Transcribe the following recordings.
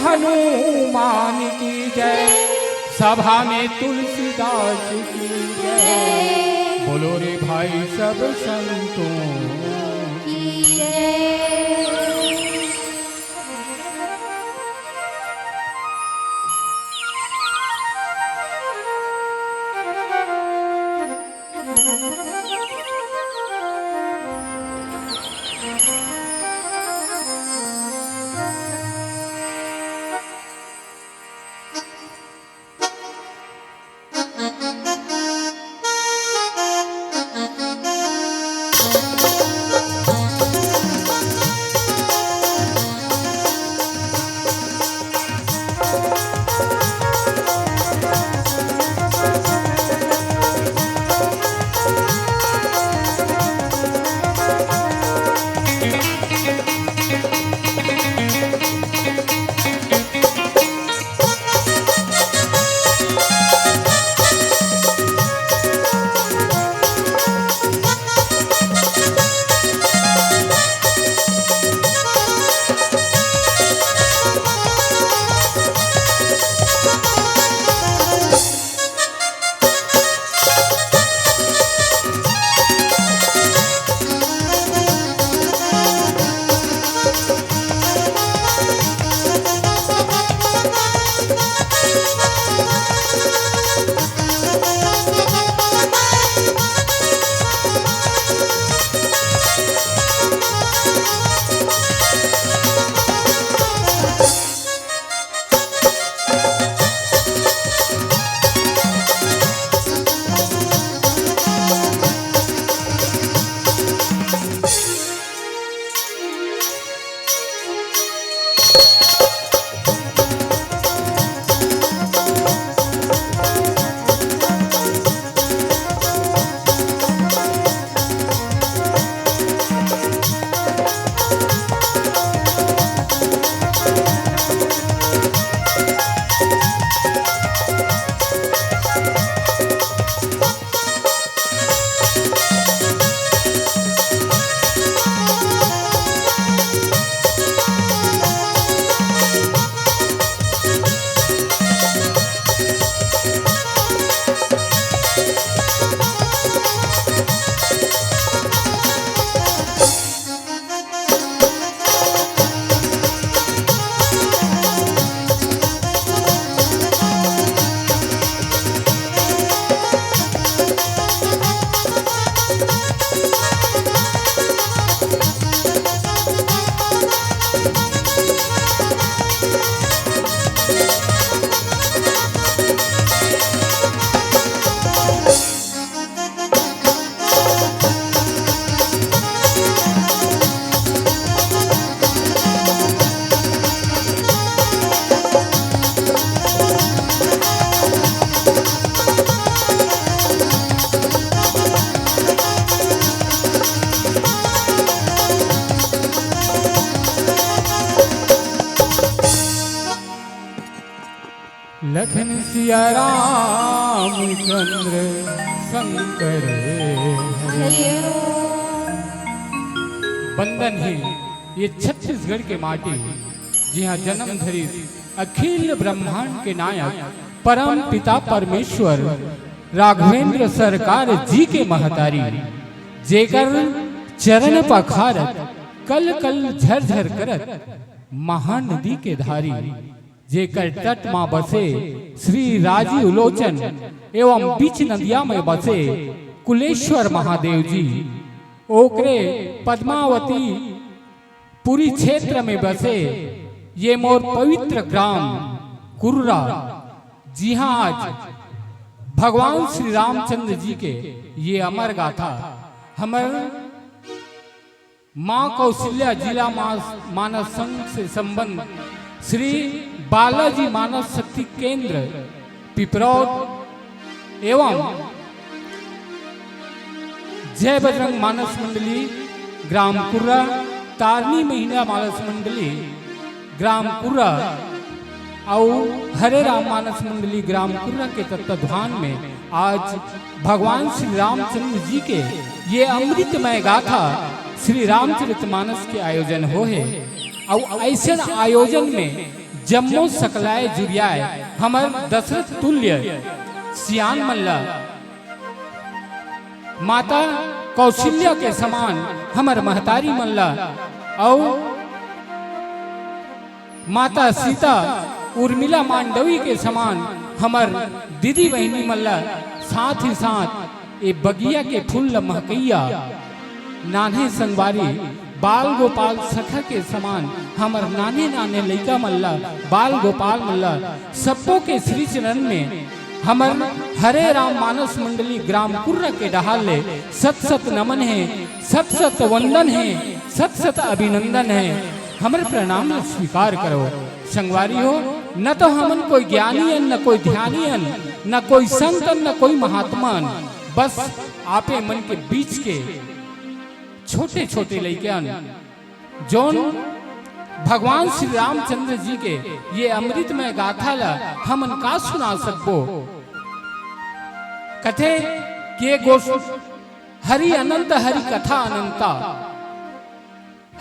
हनुमान की जय, सभा में तुलसीदास की जय। बोलो रे भाई सब संतों की जय। लखन सिया रामचंद्र शंकर हरि बंदन है ये छत्तीसगढ़ के माटी जी हाँ जन्म धरी अखिल ब्रह्मांड के नायक परम पिता परमेश्वर राघवेंद्र सरकार जी के महतारी जेकर चरण पखारत कल कल झरझर करत महानदी के धारी जेकर तट माँ बसे श्री राजीव लोचन एवं बीच नदिया में बसे कुलेश्वर महादेव जी ओकरे पद्मावती पूरी क्षेत्र में बसे ये मोर पवित्र ग्राम कुर्रा। जी हाँ आज भगवान श्री रामचंद्र जी के ये अमर गाथा हमर माँ कौशल्या जिला मानस संघ से संबंध श्री बालाजी मानव शक्ति केंद्र पिपरौद एवं जय बजरंग मानस मंडली ग्राम कुर्रा तारनी महीना मानस मंडली ग्राम कुर्रा और हरे राम मानस मंडली ग्राम कुर्रा के तत्वाधान में आज भगवान श्री रामचंद्र जी के ये अमृतमय गाथा श्री रामचरितमानस के आयोजन हो है और ऐसे आयोजन में जम्मो सकलाए जुरियाए हमर दशरथ तुल्य सियान मल्ला माता कौशल्या के समान हमर महतारी मल्ला और माता सीता उर्मिला मांडवी के समान हमर दीदी बहनी मल्ला साथ ही साथ ये बगिया के फूल महकैया नाने संगवारी बाल गोपाल सखा के समान हमर नाने नाने लइका मल्ला बाल गोपाल मल्ला सबों के श्री चरण में हमर हरे राम मानस मंडली ग्राम कुर्रा के डहाले सत सत नमन है, सत सत वंदन है, सत सत अभिनंदन है। हमर प्रणाम स्वीकार करो संगवारी हो। न तो हमन कोई ज्ञानीयन, न कोई ध्यानियन, न कोई संतन, न कोई महात्मान, बस आपे मन के बीच के छोटे छोटे लइकन जोन भगवान श्री रामचंद्र जी के ये अमृतमय गाथा ला हमन का सुना सकबो। कथे के गोश हरि अनंत हरि कथा अनंता,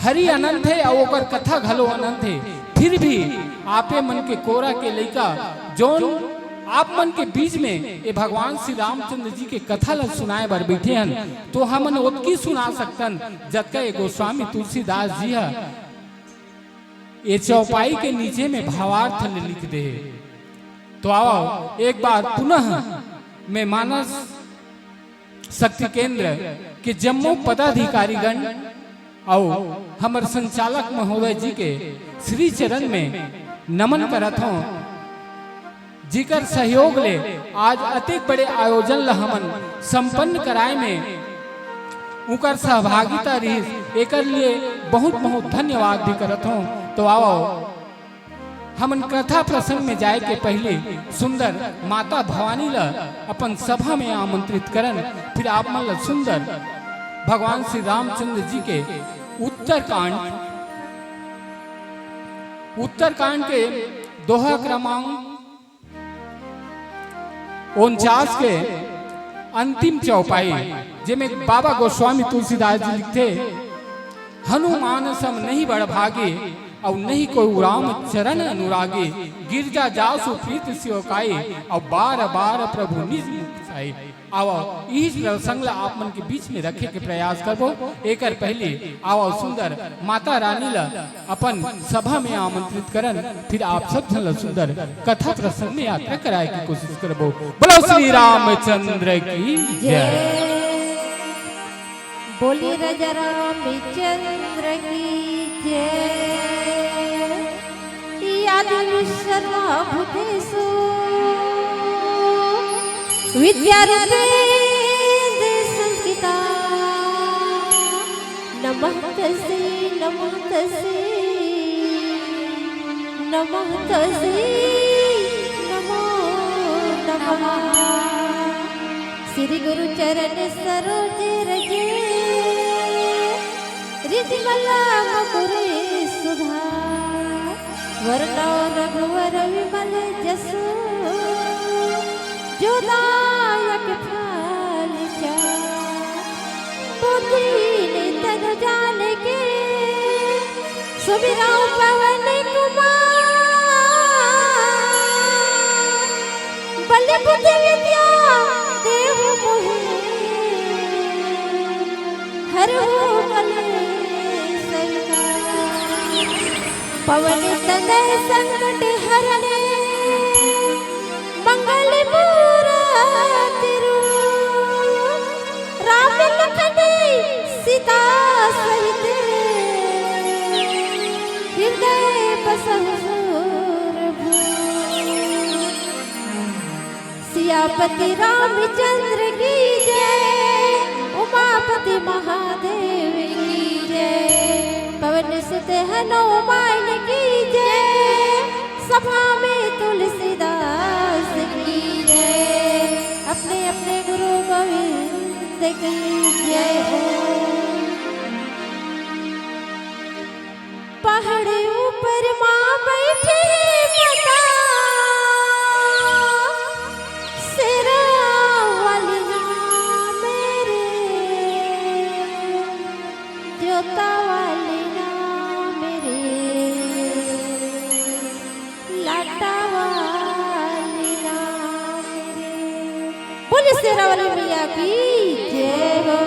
हरि अनंत है और ओकर कथा घलो अनंत है। फिर भी आपे मन के कोरा के लइका जोन आप मन के बीच में ये भगवान श्री रामचंद्र जी के कथा ला सुनाए बर बैठे हन तो हमन ओतकी सुना सकतन जतका ये गोस्वामी तुलसीदास जी है ये चौपाई के नीचे में भावार्थ लिख दे। तो आओ एक बार पुनः मैं मानस शक्ति केंद्र के जम्मू पदाधिकारीगण और हमर संचालक महोदय जी के श्री चरण में नमन करत हूँ जिकर सहयोग ले आज अतिक बड़े आयोजन ला हमन संपन्न कराए में उकर सहभागिता रही एकर लिए बहुत बहुत धन्यवाद भी करत हूँ। तो आओ हमन कथा प्रसंग में जाए के पहले सुंदर माता भवानी ला अपन सभा में आमंत्रित करन, फिर आप मन ला सुंदर भगवान श्री रामचंद्र जी के उत्तरकांड के दोहा क्रमांक 49 के अंतिम चौपाई जिसमें बाबा गोस्वामी तुलसीदास जी लिखते हनुमान सम नहीं बड़ भागे और नहीं कोई राम चरण अनुरागे गिरजा जासु प्रीत सियोकाई और बार बार प्रभु निज मुख साई। आओ इस प्रसंग ला आप मन के बीच में रखे के प्रयास करबो। एकर पहले आओ सुंदर माता रानी ला अपन सभा में आमंत्रित करन, फिर आप सब जन ला सुंदर कथा प्रसंग में यात्रा कराए की कोशिश करबो। बोलो श्री रामचंद्र की जय। बोली राजा रामचंद्र की जय। आदि सर्वभूतेषु विद्यारूपेण संस्थिता नमः तस्यै नमः तस्यै नमः तस्यै नमो नमः। श्री गुरु चरण सरोज रजे रिधिमला मकुरे सुधा वरनौ रघुवर विमल जसु जो दायक फल बुद्धि तन जान के सुमिरौ पवन कुमार बल बुद्धि विद्या देहु मोहि हरहु कलेश पवन तनय संकट हरणे मंगल मूरति राम लखन सीता सहित हृदय बसहु सियापति रामचंद्र की जय। उमापति महादेव की जय। पवन सुत हनुमान की जय। सभा में तुलसीदास की जय। अपने अपने गुरु गोविंद की जय हो। पहाड़ ऊपर माँ बैठी माता सिरा वाली मेरे जो शेरावाली मैया की जय हो।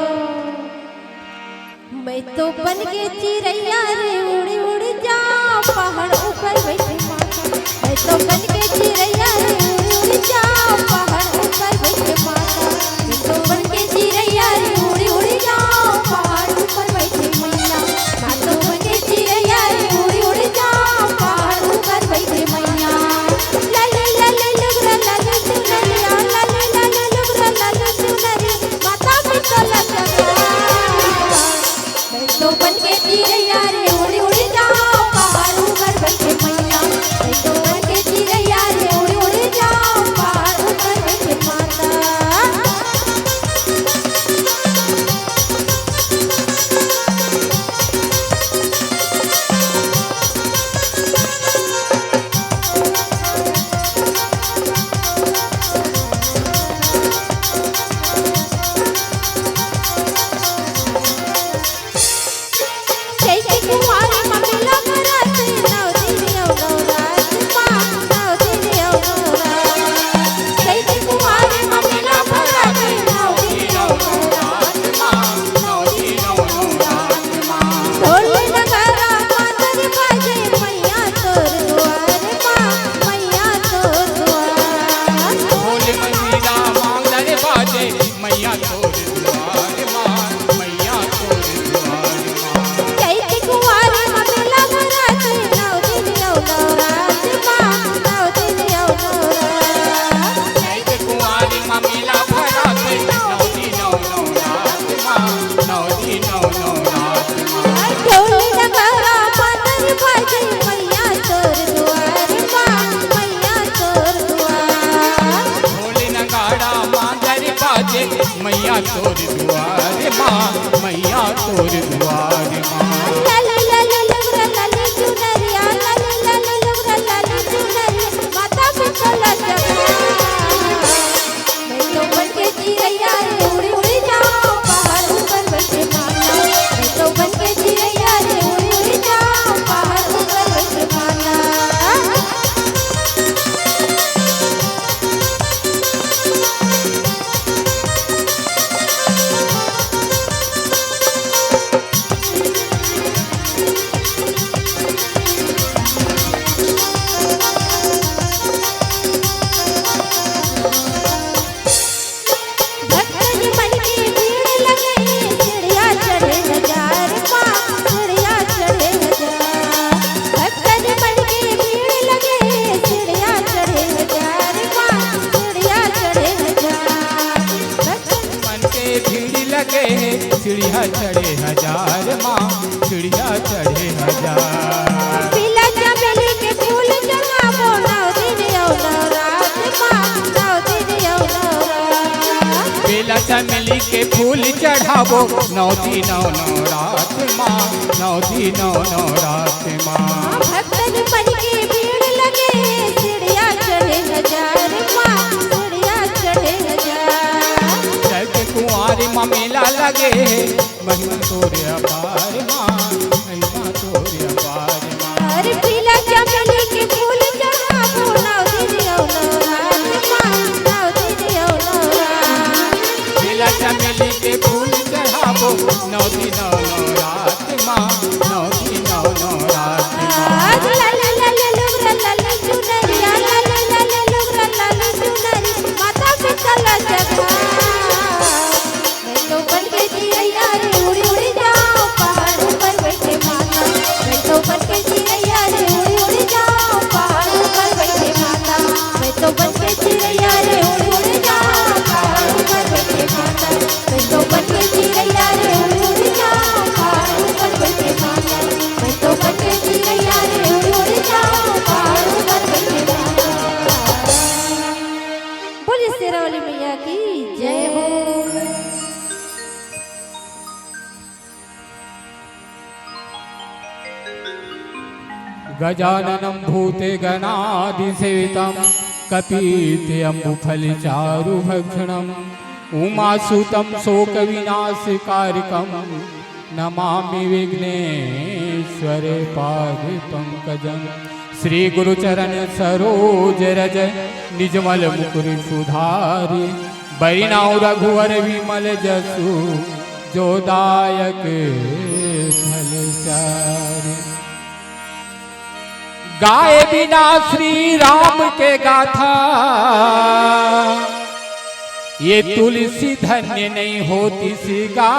मैं तो बन के चिड़ैया रे उड़ी उड़ी जाऊं पहाड़ ऊपर बैठे माता। मैं तो बन के चिड़ैया रे उड़ी उड़ी जाऊं पहाड़ ऊपर बैठे माता। मैं तो बन के चिड़ैया रे उड़ी उड़ी जाऊं पहाड़ ऊपर बैठे मैया। मैं तो बन के चिड़ैया रे उड़ी उड़ी जाऊं पहाड़ ऊपर बैठे मैया। लाले लाले लुगरा लाले चुनरिया लाले लाले लुगरा लाले चुनरी माता पिता लगा। मैं तो बन के चिड़ैया रे उड़ी उड़ी जाऊं पहाड़ ऊपर बैठे मैया। मैं तो बन के चिड़ैया रे उड़ी उड़ी जाऊं पहाड़ ऊपर बैठे माता। जैसे कुंवारी मम्मीला भरत नौ दिन नवरात माँ नौ दिन नवरात। जैसे कुंवारी मम्मीला भरत नौ दिन नवरात माँ नौ दिन नवरात माँ। ढोल नगारा मादर बाजे मैया तोर द्वार माँ मैया तोर द्वार। ढोल मंजीरा मांगल बाजे मैया तोर द्वार माँ मैया तोर द्वार माँ। जैसे कुंवारी मम्मीला भरत नौ दिन नवरात माँ नौ दिन नवरात। जैसे कुंवारी मम्मीला भरात नौ दिन नवरात माँ नौ दिन नवरात माँ। ढोल नगारा मादर बाजे मैया तोर द्वार माँ मैया तोर द्वार। ढोल नगाड़ा मांगर बाजे मैया तोर द्वार माँ मैया तोर द्वार माँ। लाले लाले लुगरा लाले चुनरिया लाले लाले लुगरा लाले चुनरी माता पिता लगा। मैं तो बन के चिड़ैया रे उड़ी उड़ी जाऊं पहाड़ ऊपर बैठे माता। मैं तो बन के चिड़ैया रे उड़ी उड़ी जाऊं पहाड़ ऊपर बैठे माता। भक्तन मन की भीड़ लगे चिड़िया चढ़े हजार माँ चिड़िया चढ़े हजार। भक्तन मन की भीड़ लगे चिड़िया चढ़े हजार माँ चिड़िया चढ़े हजार। भक्तन मन के भीड़ लगे चिड़िया चढ़े हजार माँ चिड़िया चढ़े हजार। पीला चमेली के फूल चढ़ावो नौ दिन नवरात माँ नौ दिन नवरात। बेला चमेली के फूल चढ़ावो नौ दिन नवरात माँ नौ दिन नवरात माँ। भक्तन मन की भीड़ लगे चिड़िया चढ़े हजार माँ चिड़िया चढ़े हजार। जग कुंवारी ममेला लगे महिमा तोरे अपार माँ महिमा तोरे अपार माँ। अरे पीला चमेली के फूल चढ़ावो नौ दिन नवरात माँ नौ दिन नवरात। बेला चमेली के फूल चढ़ावो नौ दिन नवरात माँ नौ दिन नवरात माँ। आज लाले लाले लुगरा लाले चुनरिया लाले लाले लुगरा लाले चुनरी माता पिता लगा। मैं तो बन के चिड़ैया रे उड़ी उड़ी जाऊं पहाड़ ऊपर बैठे माता। मैं तो बन के चिड़ैया रे उड़ी उड़ी जाऊं पहाड़ ऊपर बैठे माता। मैं तो बन के चिड़ैया रे उड़ी उड़ी जाऊं पहाड़ ऊपर बैठे माता। मैं तो बन के चिड़ैया रे उड़ी उड़ी जाऊं पहाड़ ऊपर बैठे माता। मैं तो बन के चिड़ैया रे उड़ी उड़ी जाऊं पहाड़ ऊपर बैठे माता। बोलिए शेरावाली मैया की जय हो। गजाननं भूते गणाधिसेवितं कपीत्यम्बुफलचारुभक्षणम् उमासुतं शोकविनाशकारकं नमामि विघ्नेश्वर पादपङ्कजं। श्रीगुरुचरण सरोज रज निजमल मुकुर सुधारि बरिनाऊ रघुवर विमल जसु जो दायक फल चारि। गाए बिना श्री राम के गाथा ये तुलसी धन्य नहीं होती सी गा,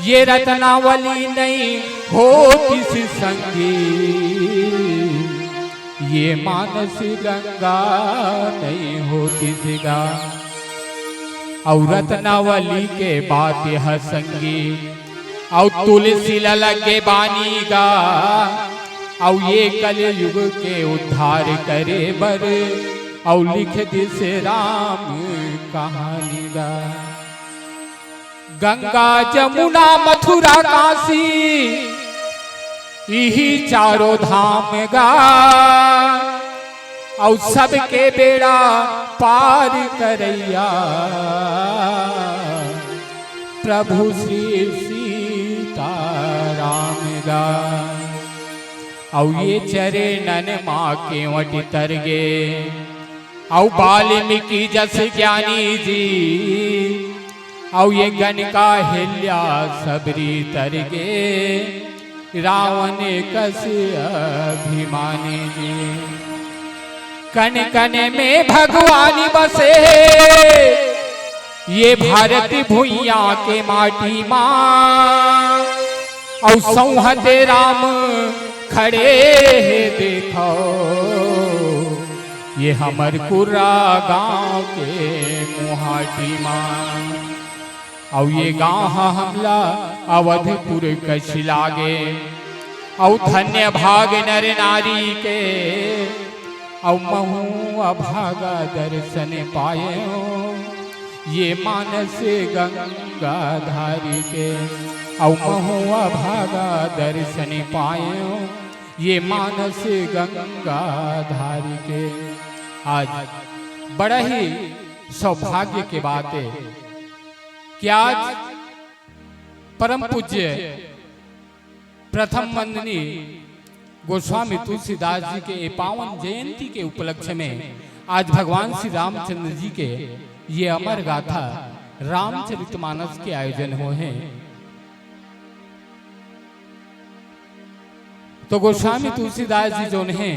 ये रत्नावली नहीं होती सी संगी, ये मानस गंगा नहीं होती सी गा। और रत्नावली के बात यह संगी और तुलसी लगे बानी गा, और ये कलयुग के उद्धार करे बर और लिख दिस राम कहानी गा। गंगा जमुना मथुरा काशी यही चारों धाम गा, और सबके बेड़ा पार करैया प्रभु श्री सीताराम गा। और ये चरे नन माँ के वट तरगे, और वाल्मीकि जस ज्ञानी जी, और ये गण का हिल्या सबरी तरगे, रावण कस अभिमानी जी। कन कन में भगवान बसे ये भारत भुइया के माटी माँ, और संहते राम खड़े देखो ये हमर कुरा गांव के मुहाटी माँ। और ये गांव हमला अवधपुर कछ लागे, और धन्य भाग नर नारी के, और महू अभागा दर्शन पाए ये मानस गंगा धारी के। और महू अभागा दर्शन पाए ये मानस गंगा धारी के। आज बड़ा ही सौभाग्य की बात है कि आज परम पूज्य प्रथम वंदनीय गोस्वामी तुलसीदास जी के पावन जयंती के उपलक्ष्य में आज भगवान श्री रामचंद्र जी के ये अमर गाथा रामचरितमानस के आयोजन हुए हैं। तो गोस्वामी तुलसीदास जी जो हैं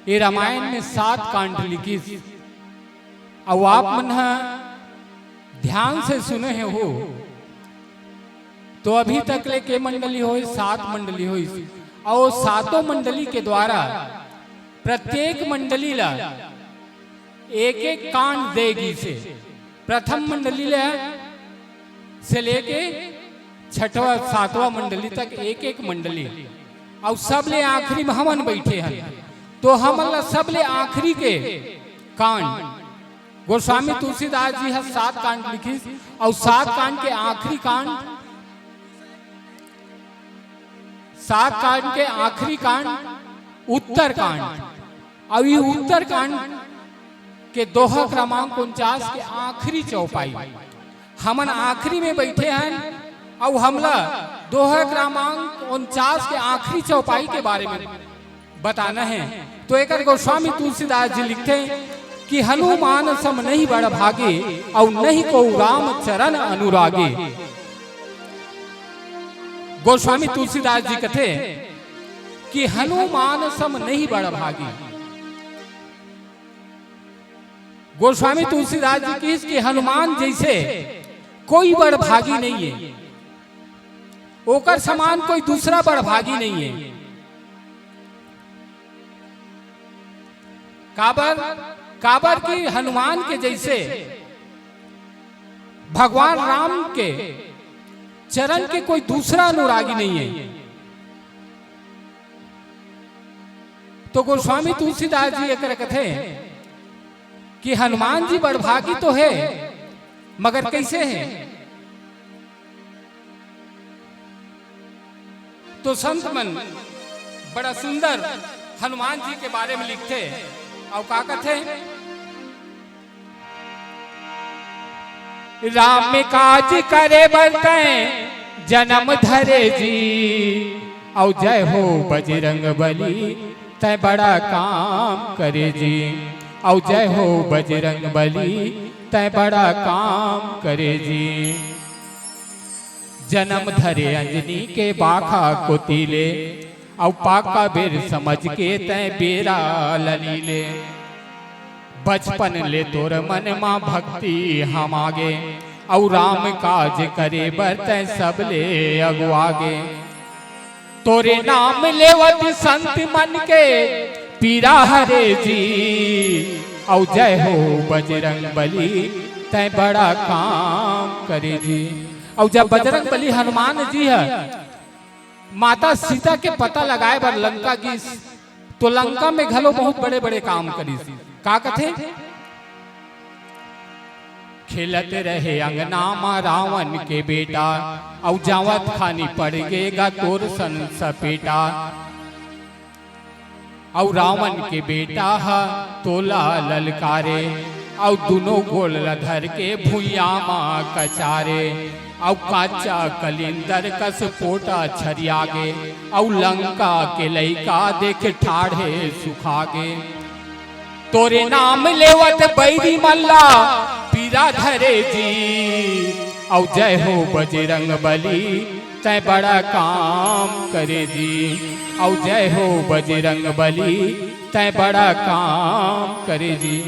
ये रामायण में 7 कांड लिखी, और आप मन ध्यान से सुने हैं हो तो अभी तक ले के मंडली हो 7 मंडली हो, और 7 मंडली के द्वारा प्रत्येक मंडली ला एक एक कांड देगी से प्रथम मंडली ला से लेके 6वां 7वां मंडली तक एक एक मंडली, और सब ले आखिरी में हमन बैठे हैं तो हमन सब ले आखिरी के कांड गोस्वामी तुलसीदास जी 7 कांड लिखी, और 7 कांड के आखिरी कांड 7 कांड के आखिरी कांड उत्तर कांड, और ये उत्तर कांड के दोहा क्रमांक 49 के आखिरी चौपाई हमन आखिरी में बैठे हैं, और हमला दोहा क्रमांक 49 के आखिरी चौपाई के बारे में बताना है। तो एक गोस्वामी तुलसीदास जी लिखते हैं कि हनुमान सम नहीं बड़ भागे, और नहीं को राम चरण अनुरागे। गोस्वामी तुलसीदास जी कहते कि हनुमान सम नहीं बड़ भागी। गोस्वामी तुलसीदास जी की कि हनुमान जैसे कोई बड़ भागी नहीं है, ओकर समान कोई दूसरा बड़ भागी नहीं है। काबर की हनुमान के जैसे भगवान राम के चरण के कोई दूसरा अनुरागी नहीं है। तो गोस्वामी तुलसीदास जी एक कहते हैं कि हनुमान जी बड़भागी तो है, मगर कैसे है? तो संत मन बड़ा सुंदर हनुमान जी के बारे में लिखते और का कहते राम काज करे बरते जन्म धरे जी, और जय हो बजरंग बली तय बड़ा काम करे जी। औ जय हो बजरंग बली तय बड़ा काम करे जी। जन्म धरे अंजनी के बाखा को तीले औ पाका बेर समझ के तय बेरा ललीले। बचपन ले तोर मन माँ भक्ति हम आगे औ राम काज करे बरतय सब ले अगुआगे। तोरे नाम लेवत संत मन के पीरा हरे जी। औ जय हो बजरंग बली तय बड़ा काम करे जी। और जब बजरंग बली हनुमान जी है माता सीता के पता लगाए बर लंका की, तो लंका में घलो बहुत बड़े बड़े काम करी। का कथे खेलते रहे अंगना माँ रावण के बेटा औ जावत खानी पड़ गेगा तोर सन सपेटा। औ रावण के बेटा हा तोला ललकारे औ दोनों गोल धर के भुइया माँ कचारे। औ काचा कलिंदर कस पोटा छरियागे औ लंका के लइका देख ठाढ़े सुखागे। तोरे नाम लेवत बैरी मल्ला पीरा धरे जी। औ जय हो बजरंग बली तय बड़ा काम करे जी। औ जय हो बजरंग बली तय बड़ा काम करे जी।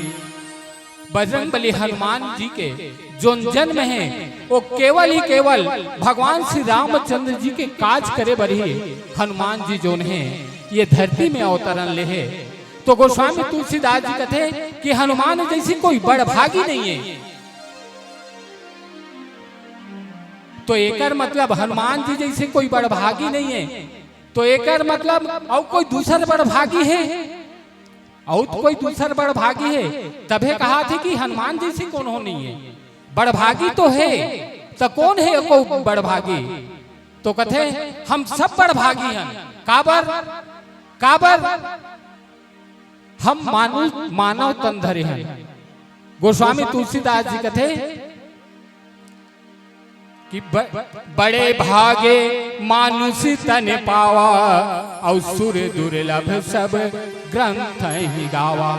बजरंग बली हनुमान जी के जो जन्म है वो केवल ही केवल भगवान श्री रामचंद्र जी के काज करे बरी हनुमान जी जो है ये धरती में अवतरण ले है। तो गोस्वामी तुलसीदास जी कहते कि हनुमान जैसी कोई बड़भागी नहीं है। तो एकर मतलब हनुमान जी जैसे कोई बड़भागी नहीं है, तो एकर मतलब और कोई दूसर बड़भागी है, और कोई दूसर बड़भागी है। तबे कहा थे कि हनुमान जैसी कौन हो नहीं है, बड़भागी तो है। तो कौन है को बड़भागी? तो कहते हम सब बड़भागी हैं। काबर काबर हम मानव तन धरे हैं। गोस्वामी तुलसीदास जी कहते कि बड़े भागे मानुष तन पावा और सुर दुर्लभ सब ग्रंथ ही गावा।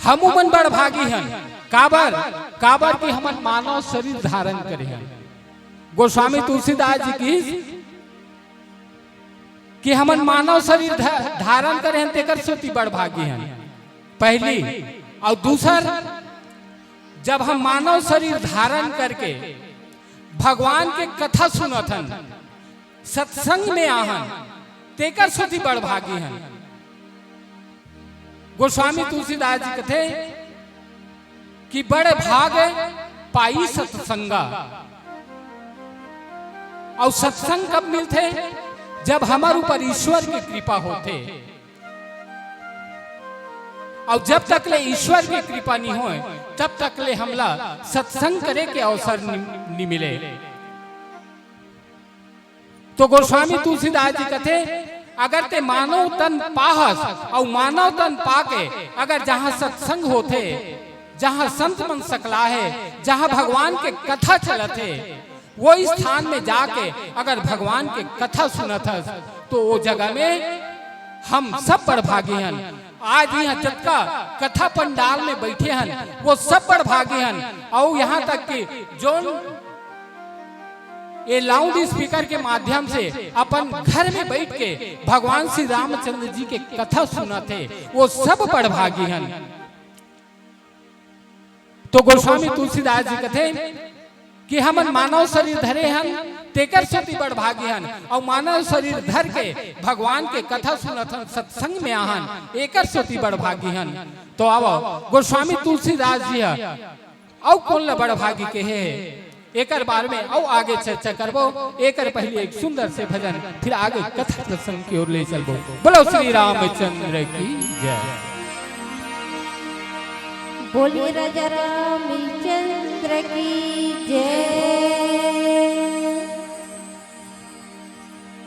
हम मन बड़ भागी हैं। काबर काबर की हमन मानव शरीर धारण करे हैं। गोस्वामी तुलसीदास जी की कि हमन मानव शरीर धारण करे हैं तेकर सोती बड़ भागी हैं पहली। और दूसर जब हम मानव शरीर धारण करके भगवान के कथा सुनथन सत्संग में आहन तेकर सोती बड़ भागी हैं। गोस्वामी तुलसीदास जी कहते कि बड़ भाग पाई सत्संगा। और सत्संग कब मिलते? जब हमारे ऊपर ईश्वर की कृपा होते। और जब तक ले ईश्वर की कृपा नहीं हो तब तक ले हमला सत्संग करे के अवसर नहीं मिले। तो गोस्वामी तुलसीदास जी कहते अगर ते मानव तन पाहस और मानव तन पाके अगर जहां सत्संग होते, जहां संत मन सकला है, जहां भगवान के कथा चलते, वो स्थान में जाके अगर भगवान के कथा सुनत तो वो जगह में हम सब बड़ भागी हैं। आज यहाँ जतका कथा पंडाल में बैठे हैं वो सब बड़ भागी हैं। और यहाँ तक कि जो ये लाउड स्पीकर के माध्यम से अपन घर में बैठ के भगवान श्री रामचंद्र जी के कथा सुनते वो सब बड़ भागी हैं। तो गोस्वामी तुलसीदास जी कहते कि हमन मानव शरीर धरे हैं तेकर सोती बड़ भागी हैं। और मानव शरीर धर के भगवान के कथा सुनत सत्संग में आहन एकर सोती बड़ भागी हैं। तो अब गोस्वामी तुलसीदास जी और कौन ला बड़ भागी के है एकर बारे में और आगे चर्चा करबो। एकर पहले एक सुंदर से भजन फिर आगे कथा प्रसंग की ओर ले चलबो। बोलो श्री रामचंद्र की जय। बोलिए राजा रामचंद्र की जय।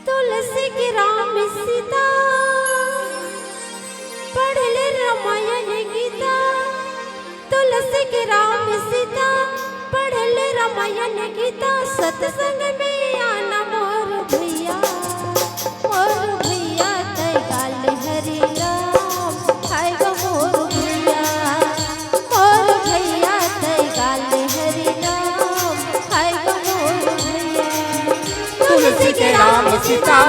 तुलसी की राम सीता पढ़ ले रामायण गीता। तुलसी की राम सीता पढ़ ले रामायण गीता। सत्संग में आना मोर भैया तय गाल हरि राम हाय गो मोर भैया। तुलसी के राम सीता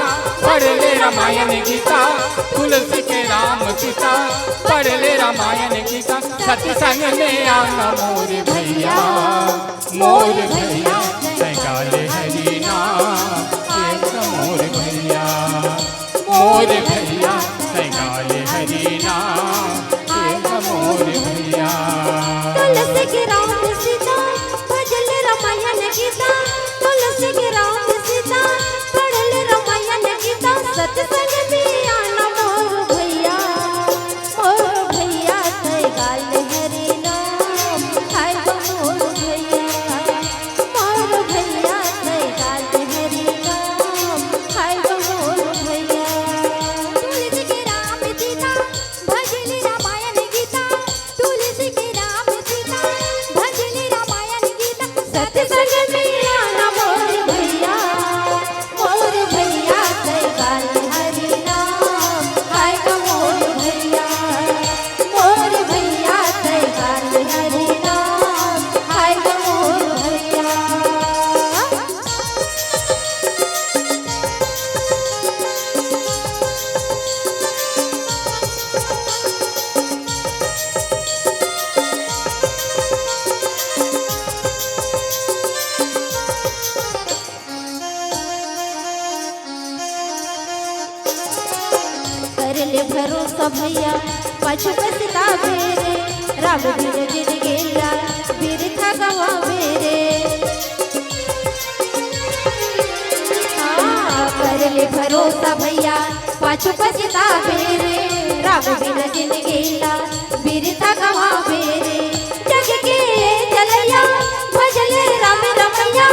पढ़ ले रामायण गीता, तुलसी के राम सीता पढ़ ले रामायण गीता। सत्संग में आना मोर भैया, मोर भैया गाले हरि नाम, एक मोर भैया, मोर भैया गाले हरि नाम, एक मोर भैया। तुलसी के राम सीता भज ले रामायण गीता, तुलसी के राम सीता पढ़ ले रामायण गीता। सत्संग में आना मोर भैया, मोर भैया तय गाले हरि नाम, हाय गो मोर भैया, मोर भैया तय गाले हरि नाम, हाय गो मोर भैया। तुलसी के राम सीता भज ले रामायण गीता, तुलसी के राम सीता भज ले रामायण गीता। सत्संग में आना मोर भैया, मोर भैया तय गाले हरि नाम, हाय गो मोर भैया, मोर भैया तय गाले हरि नाम, हाय गो मोर भैया। कर ले भरोसा भैया पाछू पछता बेरे, राम बिन जिन गेला बीर था गवा बेरे। कर ले भरोसा भैया पाछू पछता बेरे, राम बिन जिन गेला बीर था गवा बेरे। जग के ये चलैया भजले राम रमैया,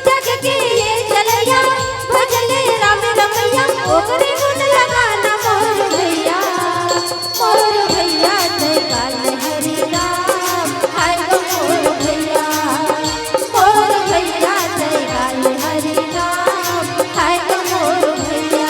जग के ये चलैया भजले राम रमैया। ओकरे गुण लगाना मोर भैया, मोर भैया तय गाले हरि नाम, हाय गो मोर भैया, मोर भैया तय गाले हरि नाम, हाय गो मोर भैया।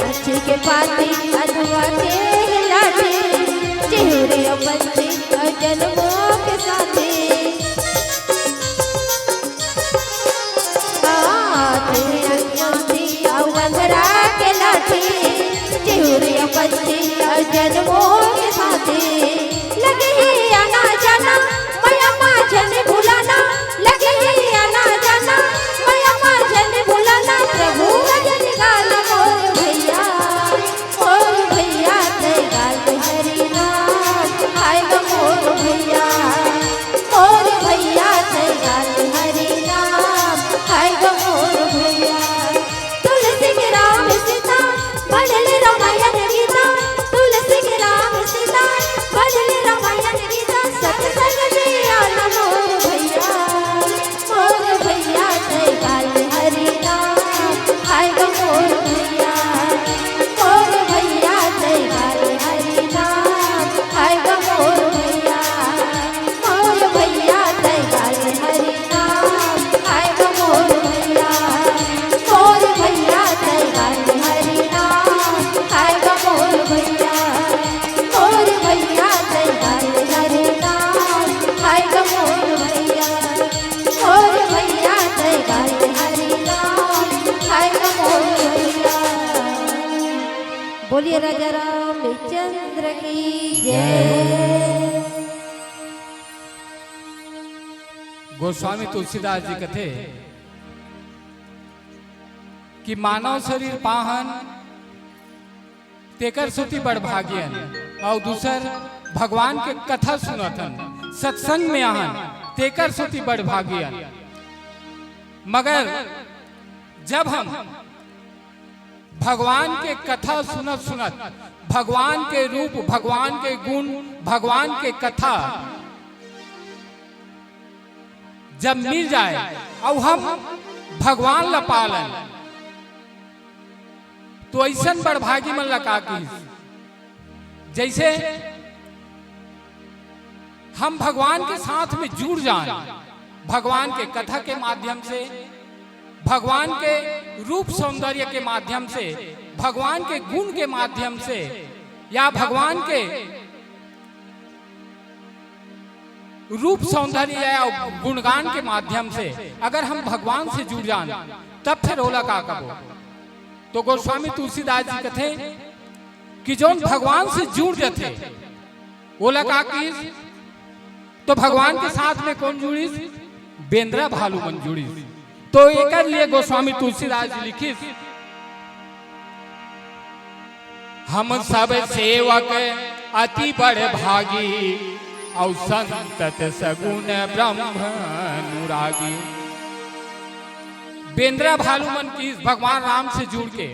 अच्छे के पाते अधवा के लाते, चिहुरे बच्चे जन्मों के साथे। अंगरा के लाते, चिहुरे बच्चे जन्मों के साथे। लगे ही आना जाना मैया माँ जन भुलाना, लगे ही आना जाना मैया माँ जन भुलाना। प्रभु भजन गाना मोर भैया, मोर भैया तय गाले हरि नाम, हाय गो मोर भैया, मोर भैया तय गाले हरि नाम, हाय गो मोर भैया। तुलसी के राम सीता पढ़ ले रामायण गीता, तुलसी के राम सीता पढ़ ले रामायण गीता। सत्संग में आना मोर भैया, मोर भैया तय गाले हरि नाम, हाय गो मोर भैया, मोर भैया तय गाले हरि नाम, हाय गो मोर भैया, मोर भैया तय गाले हरि नाम, हाय गो मोर भैया, मोर भैया तय गाले हरि नाम, हाय गो मोर भैया, मोर भैया तय गाले हरि नाम, हाय गो मोर भैया, मोर भैया तय गाले हरि नाम, हाय गो मोर भैया। बोलिए राजा रामचंद्र की जय। गोस्वामी तुलसीदास जी कथे कि मानव शरीर पाहन तेकर सुती बड़ भाग्यन, और दूसर भगवान के कथा सुनतन सत्संग में आहन तेकर सुती बड़ भाग्यन। मगर जब हम भगवान के कथा सुनत सुनत भगवान के रूप, भगवान के गुण, भगवान के कथा जब मिल जाए और हम भगवान ला पालन, तो ऐसा बड़ भागी मन लगा की जैसे हम भगवान के साथ में जुड़ जाएं, भगवान के कथा के माध्यम से, भगवान के रूप सौंदर्य के माध्यम से, भगवान के गुण के माध्यम से, या भगवान के रूप सौंदर्य या गुणगान के माध्यम से अगर हम भगवान से जुड़ जाएं, तब फिर ओला का कबो। तो गोस्वामी तुलसीदास जी कहते कि जो भगवान से जुड़ जाते ओला का की, तो भगवान के साथ में कौन जुड़ी? बेंद्रा भालू मन जुड़ी। तो एक लिए गोस्वामी तुलसीदास जी लिखी, हम सब सेवक अति बड़ भागी, और संतत सगुन ब्रह्म अनुरागी। बेंद्रा भालू मन की भगवान राम से जुड़ के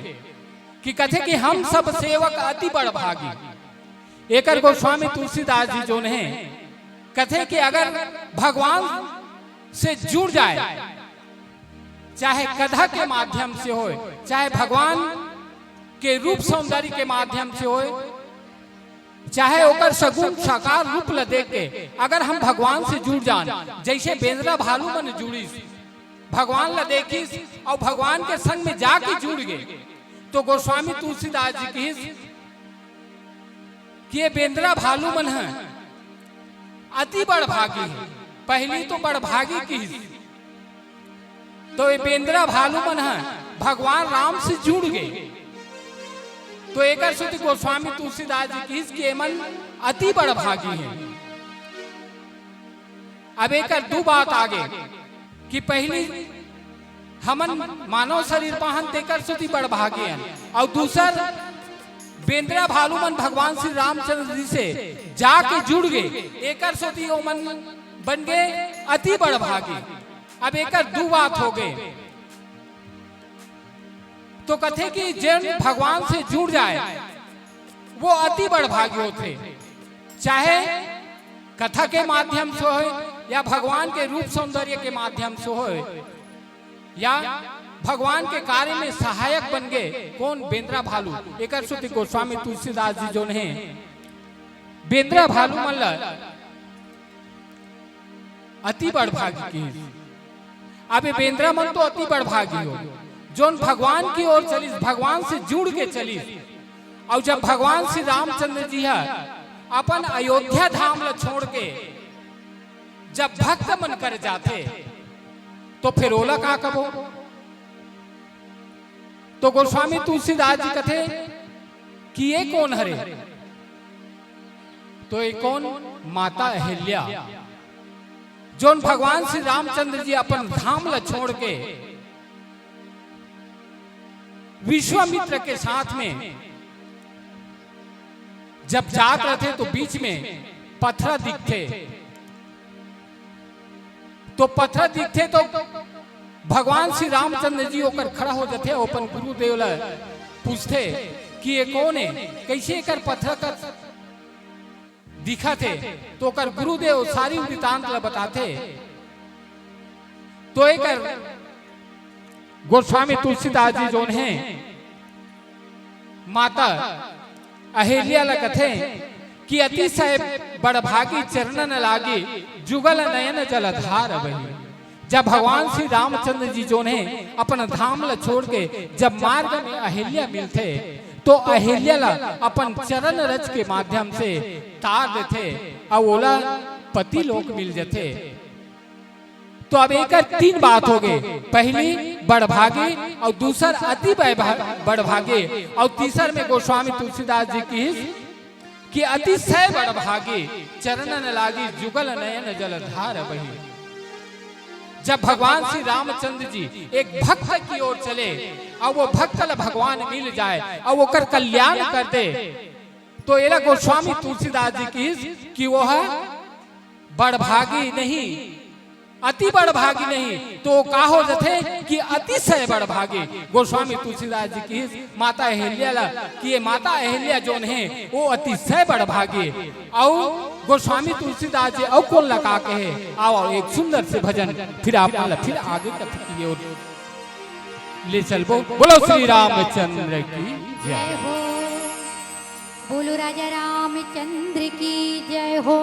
कि कथे कि हम सब सेवक अति बड़ भागी। एक गोस्वामी तुलसीदास जी जो ने कथे कि अगर भगवान से जुड़ जाए, चाहे कथा के माध्यम से हो, चाहे भगवान के रूप सौंदर्य के माध्यम से हो, चाहे ओकर सगुन साकार रूप ल देख के अगर हम भगवान से जुड़ जान, जैसे बेंद्रा भालू मन जुड़ी भगवान ला देखी और भगवान के संग में जाके जुड़ गए, तो गोस्वामी तुलसीदास जी की कि ये बेंद्रा भालू मन है अति बड़ भागी है। पहली तो बड़ भागी की, तो ये बेंद्रा भालू मन है भगवान राम से जुड़ गए। तो एक गोस्वामी तुलसीदास जी की मन अति बड़ भागी है। अब एक दो बात आगे कि पहली हमन मानव शरीर पहन तेकर सुधी बड़ भागी है, और दूसर बेंद्रा भालू मन भगवान श्री रामचंद्र जी से जाके जुड़ गए, एकर सुधी ओ मन बन गए अति बड़ भागी। अब एक दो बात हो गए, तो कथे कि जिन भगवान से जुड़ जाए वो अति बड़ भागी होते, चाहे कथा के माध्यम से हो, या भगवान के रूप सौंदर्य के माध्यम से हो, या भगवान के कार्य में सहायक बन गए। कौन? बेंद्रा भालू। एक गोस्वामी तुलसीदास जी जो ने बेंद्रा भालू मन अति बड़ भागी की। अब बेंद्रा मन तो अति बड़ भागी हो जो भगवान की ओर चली, भगवान से जुड़ के चली, और जब भगवान श्री रामचंद्र जी है अपन अयोध्या धाम ला छोड़ के जब भक्त मन कर जाते, तो फिर ओला का कबो। तो गोस्वामी तुलसीदास जी कथे कि ये कौन हरे? तो ये कौन? माता अहिल्या, जो भगवान श्री रामचंद्र जी अपन धाम ला छोड़ के विश्वामित्र के साथ में जब जात रहे थे, तो बीच में पत्थर दिखते, तो पत्थर दिखते तो भगवान श्री रामचंद्र जी होकर खड़ा हो जाते, अपन गुरुदेव ला पूछते कि ये कौन है, कैसे कर पत्थर का दिखा थे। तो कर गुरुदेव सारी वृतांत ला बताते। तो एक गोस्वामी तुलसीदास जी जो हैं माता अहिल्या ला कथे कि अतिशय बड़भागी चरणन लागी, जुगल नयन जलधार बही। जब भगवान श्री रामचंद्र जी जो ने अपन धाम ला छोड़ के जब मार्ग में अहिल्या मिलते, तो अहिल्या ला अपन चरण रच के माध्यम से तार देते, और ओला पति लोक मिल जाते। तो अब एक तीन बात हो गई, पहली बड़भागी, और दूसर अति बड़भागी, और तीसर में गोस्वामी तुलसीदास जी की कि अतिशय बड़भागी चरणन लागी, जुगल नयन जलधार बही। जब भगवान श्री रामचंद्र जी एक भक्त की ओर चले, और वो भक्त भगवान मिल जाए और वो कर कल्याण कर दे, तो एला गोस्वामी तुलसीदास जी की कि वो है बड़भागी नहीं, अति बड़भागी नहीं, तो का हो जाते कि अतिशय बड़भागी। गोस्वामी तुलसीदास जी की माता अहिल्या ला कि ये माता अहिल्या जो है वो अतिशय बड़भागी। और गोस्वामी तुलसीदास जी और कौन लगा के है, आओ एक सुंदर से भजन फिर आप फिर आगे कथा की ओर ले चलो। बोलो श्री रामचंद्र की जय हो, बोलो राजा रामचंद्र की जय हो।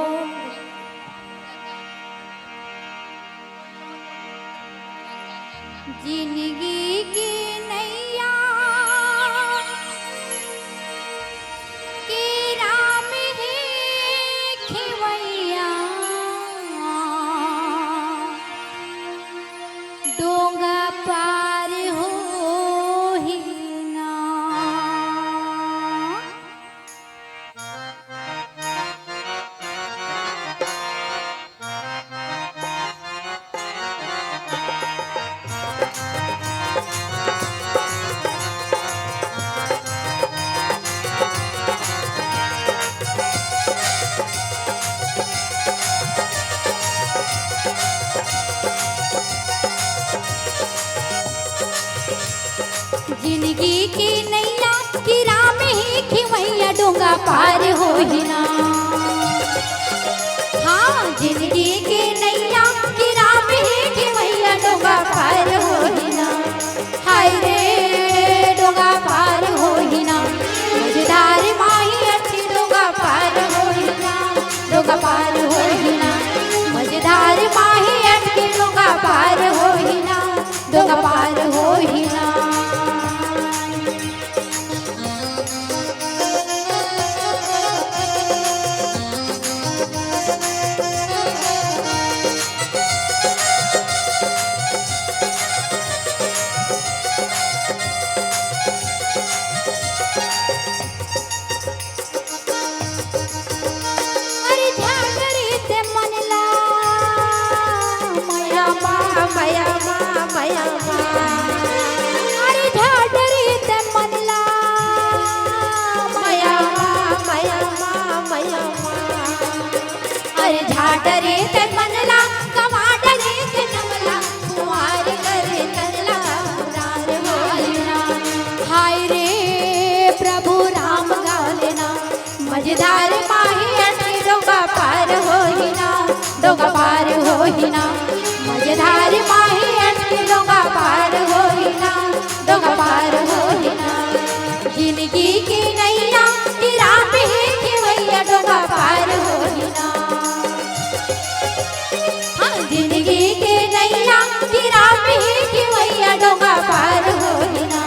जिंदगी की नैया की राम है खिवैया डोंगा पार हो ही ना। जिंदगी की नैया की राम ही खिवैया डोंगा पार हो ही ना। हाँ जिंदगी की नैया की राम ही खिवैया डोंगा पार हो ही ना। हाय रे डोंगा पार हो ही ना। मझधार माही अच्छी डोंगा पार हो ही ना। डोंगा पार हो ही ना। मझधार माही अटके डोंगा पार हो ही ना। डोंगा पार हो ही ना। अरे झागरी ते मनला माया माया माया अरे झागरी ते मनला माया माया माया अरे झाडरी ते मनला कमाडरी ते नमला कुमार करे तनला मुरार होलिना। हाय रे प्रभु राम गालेना मझधार माही अटके डोंगा पार हो ही ना। डोंगा पार हो ही ना। मझधार माही अटके डोंगा पार हो ही ना। डोंगा पार हो ही ना। जिंदगी की नैया की राम ही खिवैया डोंगा पार हो ही ना। हाँ जिंदगी की नैया की राम ही खिवैया डोंगा पार हो ही ना।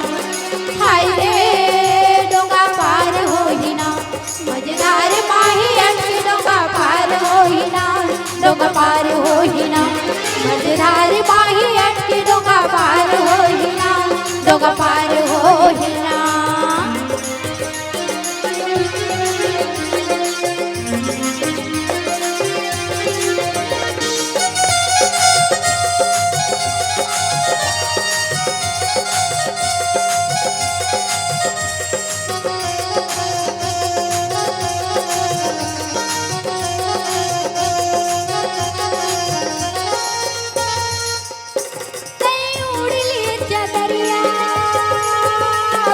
हाय रे डोंगा पार हो ही ना। मझधार माही अटके डोंगा पार हो ही ना। डोंगा पार हो ही ना। मझधार माही अटके डोंगा पार हो ही ना। डोंगा पार हो ही ना। तई उड़ली चदरिया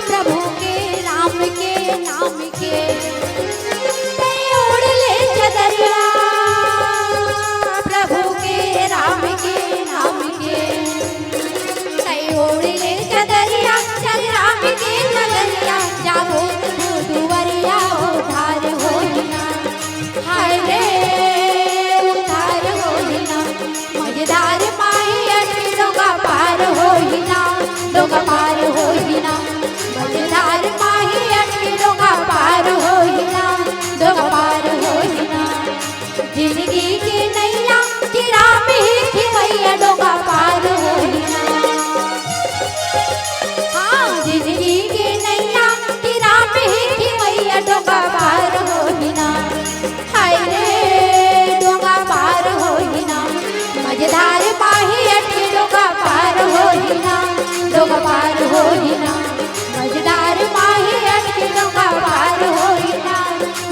प्रभु के राम के नाम के। तई उड़ली चदरिया प्रभु के राम के नाम के। तई उड़ली चदरिया चल राम के चदरिया जागो दुवरिया उधार हो ही ना। हाय रे उधार हो ही ना। मझधार माही अटके डोंगा पार हो ही ना। डोंगा पार हो ही ना। मझधार माही अटके डोंगा पार हो ही ना। डोंगा पार हो ही ना। जिंदगी की नैया की राम ही खिवैया डोंगा पार हो ही ना। हाँ जिंदगी की नैया की राम ही खिवैया डोंगा पार हो ही ना। हाय रे डोंगा पार हो ही ना। मझधार माही अटके डोंगा पार हो ही ना। डोंगा पार हो ही ना। मझधार माही अटके डोंगा पार हो ही ना।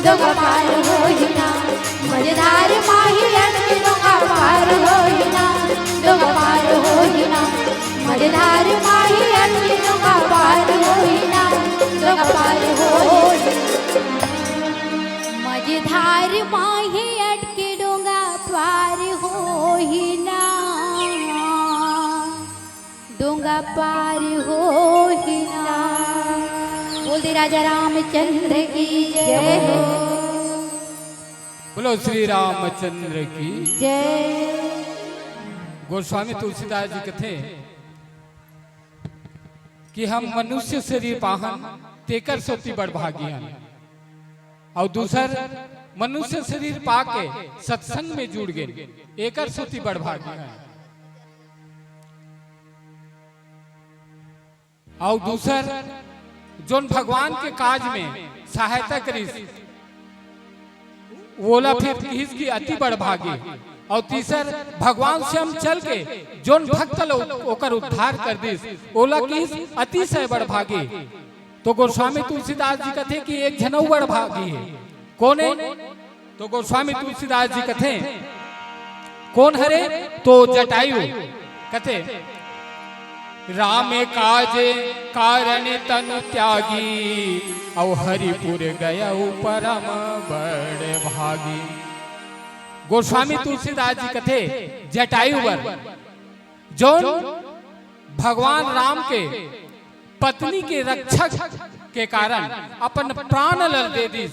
डोंगा पार हो ही ना। मझधार माही अटके डोंगा पार हो ही ना। डोंगा पार हो ही ना। मझधार माही अटके डोंगा पार हो ही ना। डोंगा पार हो ही ना। मझधार माही अटके डोंगा पार हो ही ना। डोंगा पार हो ही ना। बोल दे राजा रामचंद्र की जय हो। बोलो श्री रामचंद्र की। जय। गोस्वामी तुलसीदास जी कथे कि हम मनुष्य शरीर पाहन तेकर सोती बड़ भागियन, और दूसर मनुष्य शरीर पाके सत्संग में जुड़ गए एकर सोती बड़ भागियन, और दूसर जोन भगवान के काज में सहायता करी वोला फिर की अति बड़ भागी, और तीसर भगवान से हम चल के जोन भक्त ओकर उद्धार कर दिस ओला की अतिशय बड़ भागी। तो गोस्वामी तुलसीदास जी कथे कि एक जनऊ बड़ भागी है। कौन है? तो गोस्वामी तुलसीदास जी कथे कौन हरे? तो जटायु कथे राम काज कारण तनु त्यागी, और हरिपुर गया परम बड़ भागी। गोस्वामी तुलसीदास जी कथे जटायु वर जोन भगवान राम के पत्नी के रक्षक के कारण अपन प्राण लड़ दे दी।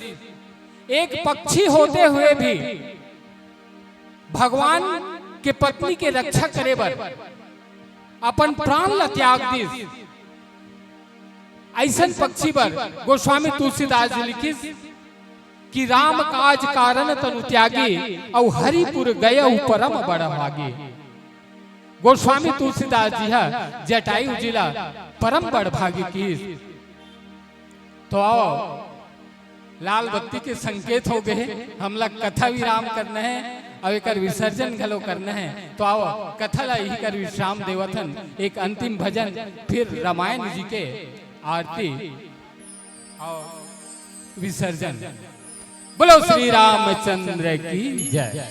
एक पक्षी होते हुए भी भगवान के पत्नी के रक्षा करे बर अपन प्राण ल त्याग दी। ऐसन पक्षी पर गोस्वामी तुलसीदास जी लिखिस कि राम काज कारण तनु त्यागी, और हरिपुर गया परम बड़ भागी। गोस्वामी तुलसीदास जी है जटायु जिला परम बड़ भागी की। तो आओ लाल बत्ती के संकेत हो गए, हम लोग कथा विराम करना है और एक विसर्जन घलो करना है। तो आओ कथा ला यही कर विश्राम देवथन, एक अंतिम भजन, फिर रामायण जी के आरती और विसर्जन। बोलो श्री रामचंद्र की जय।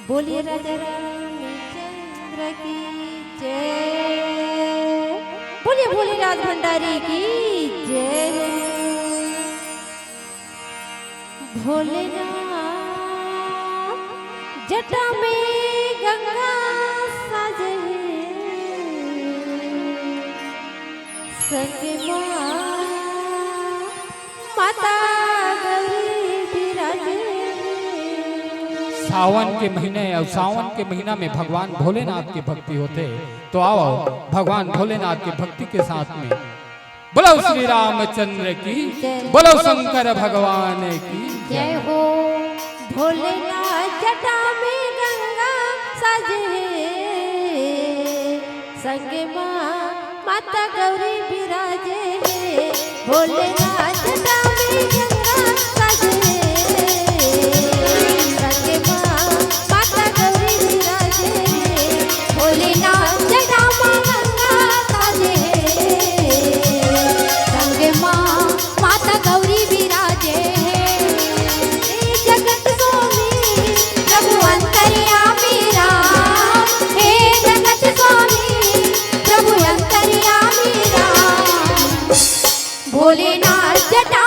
बोलिए राजा रामचंद्र की जय। बोलिए भोलेनाथ भंडारी की जय। भोलेनाथ जटा में गंगा साजे, संग माता गौरी विराजे। सावन के महीने और सावन के महीना में भगवान भोलेनाथ की भक्ति होते। तो आओ भगवान भोलेनाथ की भक्ति के साथ में बोलो श्री रामचंद्र की, बोलो शंकर भगवान की जय हो। भोलेनाथ जटा में गंगा साजे, संग माता गौरी विराजे। भोलेनाथ जटा में गंगा साजे, संग माता गौरी विराजे। भोलेनाथ जटा में गंगा साजे, संग माता गौरी विराजे। जगत स्वामी प्रभु अंतर्यामी राम, हे जगत स्वामी प्रभु अंतर्यामी राम। भोलेनाथ जटा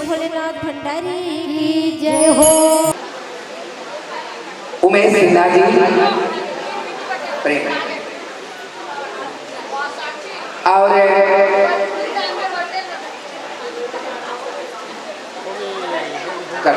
भोलेनाथ भंडारी की जय हो। उमेश सिन्हा जी प्रेम और कर